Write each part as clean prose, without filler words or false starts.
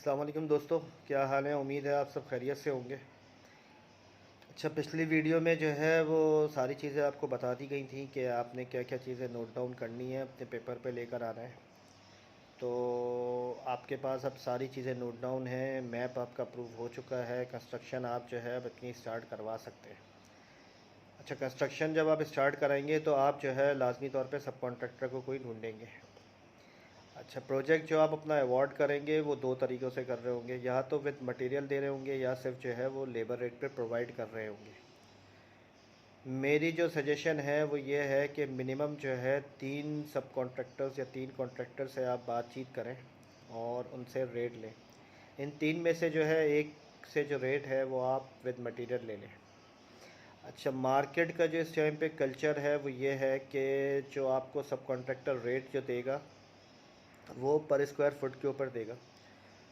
अस्सलाम वालेकुम दोस्तों, क्या हाल है। उम्मीद है आप सब खैरियत से होंगे। अच्छा, पिछली वीडियो में जो है वो सारी चीज़ें आपको बता दी गई थी कि आपने क्या क्या चीज़ें नोट डाउन करनी है, अपने पेपर पे लेकर आना है। तो आपके पास अब सारी चीज़ें नोट डाउन हैं, मैप आपका अप्रूव हो चुका है, कंस्ट्रक्शन आप जो है अब अपनी स्टार्ट करवा सकते हैं। अच्छा, कंस्ट्रक्शन जब आप स्टार्ट कराएंगे तो आप जो है लाजमी तौर पे सब कॉन्ट्रैक्टर को कोई ढूंढेंगे। अच्छा, प्रोजेक्ट जो आप अपना अवॉर्ड करेंगे वो दो तरीक़ों से कर रहे होंगे, या तो विद मटेरियल दे रहे होंगे या सिर्फ जो है वो लेबर रेट पे प्रोवाइड कर रहे होंगे। मेरी जो सजेशन है वो ये है कि मिनिमम जो है 3 सब कॉन्ट्रैक्टर्स या 3 कॉन्ट्रैक्टर से आप बातचीत करें और उनसे रेट लें। इन 3 में से जो है एक से जो रेट है वो आप विद मटेरियल ले लें। अच्छा, मार्केट का जो इस टाइम पे कल्चर है वो ये है कि जो आपको सब कॉन्ट्रैक्टर रेट जो देगा वो पर स्क्वायर फुट के ऊपर देगा।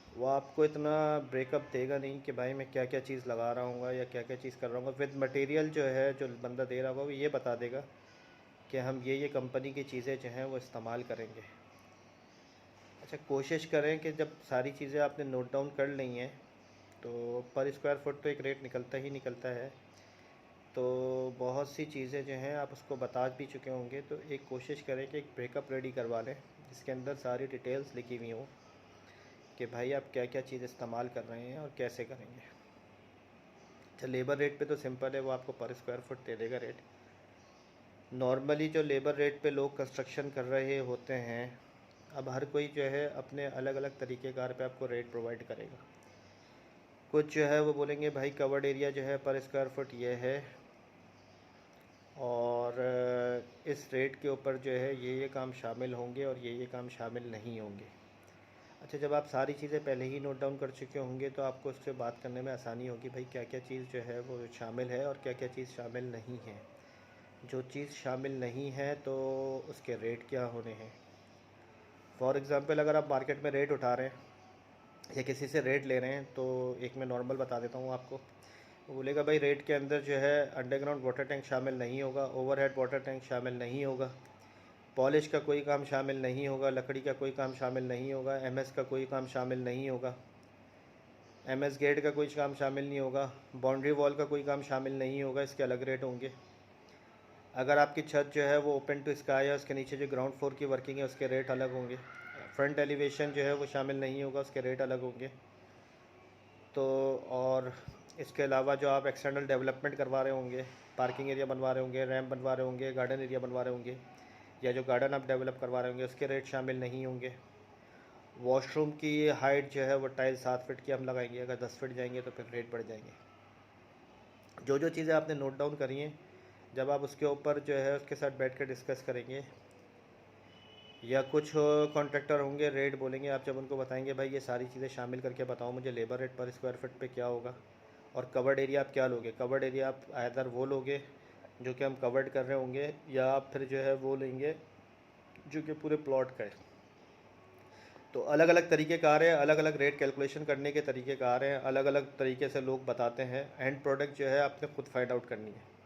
वो आपको इतना ब्रेकअप देगा नहीं कि भाई मैं क्या क्या चीज़ लगा रहा हूँ या क्या क्या चीज़ कर रहा हूँ। विद मटेरियल जो है जो बंदा दे रहा होगा वो ये बता देगा कि हम ये कंपनी की चीज़ें जो हैं वो इस्तेमाल करेंगे। अच्छा, कोशिश करें कि जब सारी चीज़ें आपने नोट डाउन कर ली हैं तो पर स्क्वायर फुट तो एक रेट निकलता ही निकलता है। तो बहुत सी चीज़ें जो हैं आप उसको बता भी चुके होंगे, तो एक कोशिश करें कि एक ब्रेकअप रेडी करवा लें जिसके अंदर सारी डिटेल्स लिखी हुई हों कि भाई आप क्या क्या चीज़ इस्तेमाल कर रहे हैं और कैसे करेंगे। अच्छा, लेबर रेट पे तो सिंपल है, वो आपको पर स्क्वायर फुट दे देगा रेट। नॉर्मली जो लेबर रेट पे लोग कंस्ट्रक्शन कर रहे होते हैं, अब हर कोई जो है अपने अलग अलग तरीक़ेकार पे आपको रेट प्रोवाइड करेगा। कुछ जो है वो बोलेंगे भाई कवर्ड एरिया जो है पर स्क्वायर फुट ये है और इस रेट के ऊपर जो है ये काम शामिल होंगे और ये काम शामिल नहीं होंगे। अच्छा, जब आप सारी चीज़ें पहले ही नोट डाउन कर चुके होंगे तो आपको उससे बात करने में आसानी होगी, भाई क्या क्या चीज़ जो है वो शामिल है और क्या क्या चीज़ शामिल नहीं है। जो चीज़ शामिल नहीं है तो उसके रेट क्या होने हैं। फॉर एग्ज़ाम्पल, अगर आप मार्केट में रेट उठा रहे हैं या किसी से रेट ले रहे हैं तो एक मैं नॉर्मल बता देता हूँ आपको। वो बोलेगा भाई रेट के अंदर जो है अंडरग्राउंड वाटर टैंक शामिल नहीं होगा, ओवरहेड वाटर टैंक शामिल नहीं होगा, पॉलिश का कोई काम शामिल नहीं होगा, लकड़ी का कोई काम शामिल नहीं होगा, एमएस का कोई काम शामिल नहीं होगा, एमएस गेट का कोई काम शामिल नहीं होगा, बाउंड्री वॉल का कोई काम शामिल नहीं होगा, इसके अलग रेट होंगे। अगर आपकी छत जो है वो ओपन टू स्काई है, उसके नीचे जो ग्राउंड फ्लोर की वर्किंग है उसके रेट अलग होंगे। फ्रंट एलिवेशन जो है वो शामिल नहीं होगा, उसके रेट अलग होंगे। तो और इसके अलावा जो आप एक्सटर्नल डेवलपमेंट करवा रहे होंगे, पार्किंग एरिया बनवा रहे होंगे, रैम्प बनवा रहे होंगे, गार्डन एरिया बनवा रहे होंगे, या जो गार्डन आप डेवलप करवा रहे होंगे उसके रेट शामिल नहीं होंगे। वॉशरूम की हाइट जो है वो टाइल 7 फीट की हम लगाएंगे, अगर 10 फीट जाएंगे तो फिर रेट बढ़ जाएंगे। जो जो चीज़ें आपने नोट डाउन करी हैं, जब आप उसके ऊपर जो है उसके साथ बैठ कर डिस्कस करेंगे, या कुछ कॉन्ट्रैक्टर होंगे रेट बोलेंगे, आप जब उनको बताएंगे भाई ये सारी चीज़ें शामिल करके बताओ मुझे लेबर रेट पर स्क्वायर फीट पे क्या होगा और कवर्ड एरिया आप क्या लोगे। कवर्ड एरिया आप आइदर वो लोगे जो कि हम कवर्ड कर रहे होंगे, या आप फिर जो है वो लेंगे जो कि पूरे प्लॉट का है। तो अलग अलग तरीके कार हैं, अलग अलग रेट कैलकुलेशन करने के तरीके कार हैं, अलग अलग तरीके से लोग बताते हैं। एंड प्रोडक्ट जो है आपने खुद फाइंड आउट करनी है।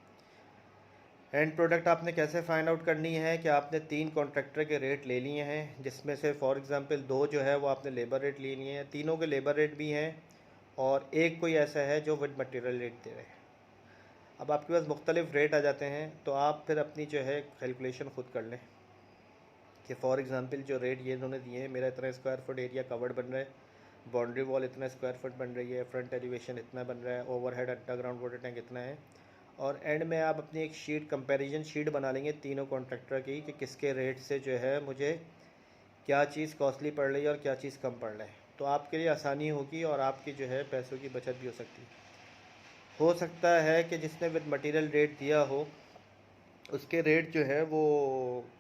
एंड प्रोडक्ट आपने कैसे फाइंड आउट करनी है कि आपने 3 कॉन्ट्रैक्टर के रेट ले लिए हैं, जिसमें से फॉर एग्ज़ाम्पल 2 जो है वो आपने लेबर रेट ले लिए हैं, तीनों के लेबर रेट भी हैं, और एक कोई ऐसा है जो विद मटेरियल रेट दे रहे हैं। अब आपके पास मुख्तलिफ रेट आ जाते हैं तो आप फिर अपनी जो है कैलकुलेशन ख़ुद कर लें कि फ़ॉर एग्ज़ाम्पल जो रेट ये इन्होंने दिए हैं, मेरा इतना स्क्वायर फुट एरिया कवर्ड बन रहा है, बाउंड्री वॉल इतना स्क्वायर फुट बन रही है, फ्रंट एलिवेशन इतना बन रहा है, ओवरहेड अंडरग्राउंड वाटर टैंक इतना है। और एंड में आप अपनी एक शीट, कंपैरिजन शीट बना लेंगे तीनों कॉन्ट्रैक्टर की कि किसके रेट से जो है मुझे क्या चीज़ कॉस्टली पड़ रही है और क्या चीज़ कम पड़ रहा है। तो आपके लिए आसानी होगी और आपकी जो है पैसों की बचत भी हो सकती है। हो सकता है कि जिसने विद मटेरियल रेट दिया हो उसके रेट जो है वो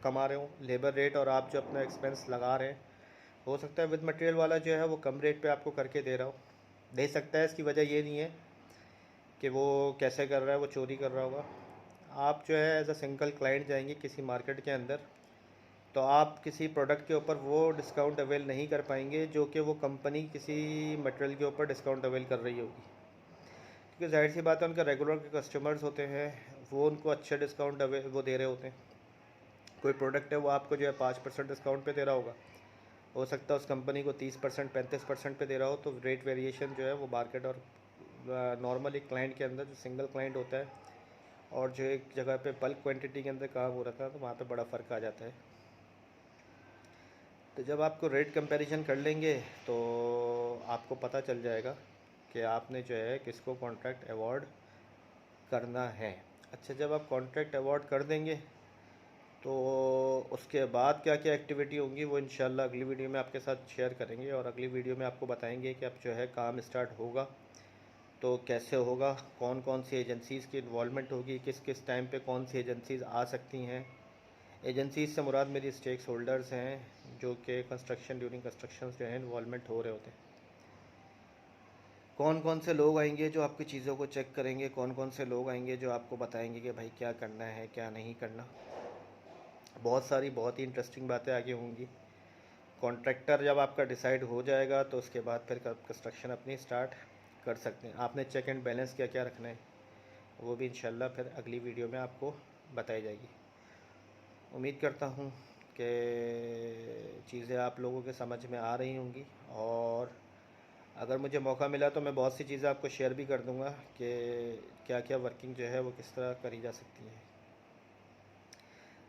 कमा रहे हो लेबर रेट, और आप जो अपना एक्सपेंस लगा रहे हैं, हो सकता है विद मटेरियल वाला जो है वो कम रेट पे आपको करके दे रहा हो। दे सकता है, इसकी वजह ये नहीं है कि वो कैसे कर रहा है, वो चोरी कर रहा होगा। आप जो है एज अ सिंगल क्लाइंट जाएंगे किसी मार्केट के अंदर, तो आप किसी प्रोडक्ट के ऊपर वो डिस्काउंट अवेल नहीं कर पाएंगे जो कि वो कंपनी किसी मटेरियल के ऊपर डिस्काउंट अवेल कर रही होगी, क्योंकि जाहिर सी बात है उनका रेगुलर के कस्टमर्स होते हैं, वो उनको अच्छे डिस्काउंट वो दे रहे होते हैं। कोई प्रोडक्ट है वो आपको जो है 5% डिस्काउंट पे दे रहा होगा, हो सकता है उस कंपनी को 30% 35% पे दे रहा हो, तो रेट वेरिएशन जो है वो मार्केट और नॉर्मल एक क्लाइंट के अंदर जो सिंगल क्लाइंट होता है और जो एक जगह पे बल्क क्वांटिटी के अंदर काम हो रहा था, तो वहाँ पे बड़ा फ़र्क आ जाता है। तो जब आपको रेट कंपैरिजन कर लेंगे तो आपको पता चल जाएगा कि आपने जो है किसको कॉन्ट्रैक्ट अवॉर्ड करना है। अच्छा, जब आप कॉन्ट्रैक्ट अवॉर्ड कर देंगे तो उसके बाद क्या क्या एक्टिविटी होंगी वो इंशाल्लाह अगली वीडियो में आपके साथ शेयर करेंगे, और अगली वीडियो में आपको बताएंगे कि अब जो है काम स्टार्ट होगा तो कैसे होगा, कौन कौन सी एजेंसीज़ की इन्वॉल्वमेंट होगी, किस किस टाइम पे कौन सी एजेंसीज़ आ सकती हैं। एजेंसीज से मुराद मेरी स्टेक्स होल्डर्स हैं जो कि कंस्ट्रक्शन ड्यूरिंग कंस्ट्रक्शन जो है इन्वॉल्वमेंट हो रहे होते हैं। कौन कौन से लोग आएंगे जो आपकी चीज़ों को चेक करेंगे, कौन कौन से लोग आएंगे जो आपको बताएंगे कि भाई क्या करना है क्या नहीं करना। बहुत ही इंटरेस्टिंग बातें आगे होंगी। कॉन्ट्रैक्टर जब आपका डिसाइड हो जाएगा तो उसके बाद फिर कंस्ट्रक्शन अपनी स्टार्ट कर सकते हैं। आपने चेक एंड बैलेंस क्या क्या रखना है वो भी इंशाल्लाह फिर अगली वीडियो में आपको बताई जाएगी। उम्मीद करता हूँ कि चीज़ें आप लोगों के समझ में आ रही होंगी, और अगर मुझे मौका मिला तो मैं बहुत सी चीज़ें आपको शेयर भी कर दूँगा कि क्या क्या वर्किंग जो है वो किस तरह करी जा सकती है।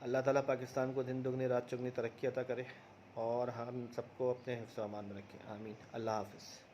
अल्लाह ताला पाकिस्तान को दिन दुगनी रात चुगनी तरक्की अता करे और हम सबको अपने हिफ्ज़ व अमान में रखें। आमीन। अल्लाह हाफ़िज़।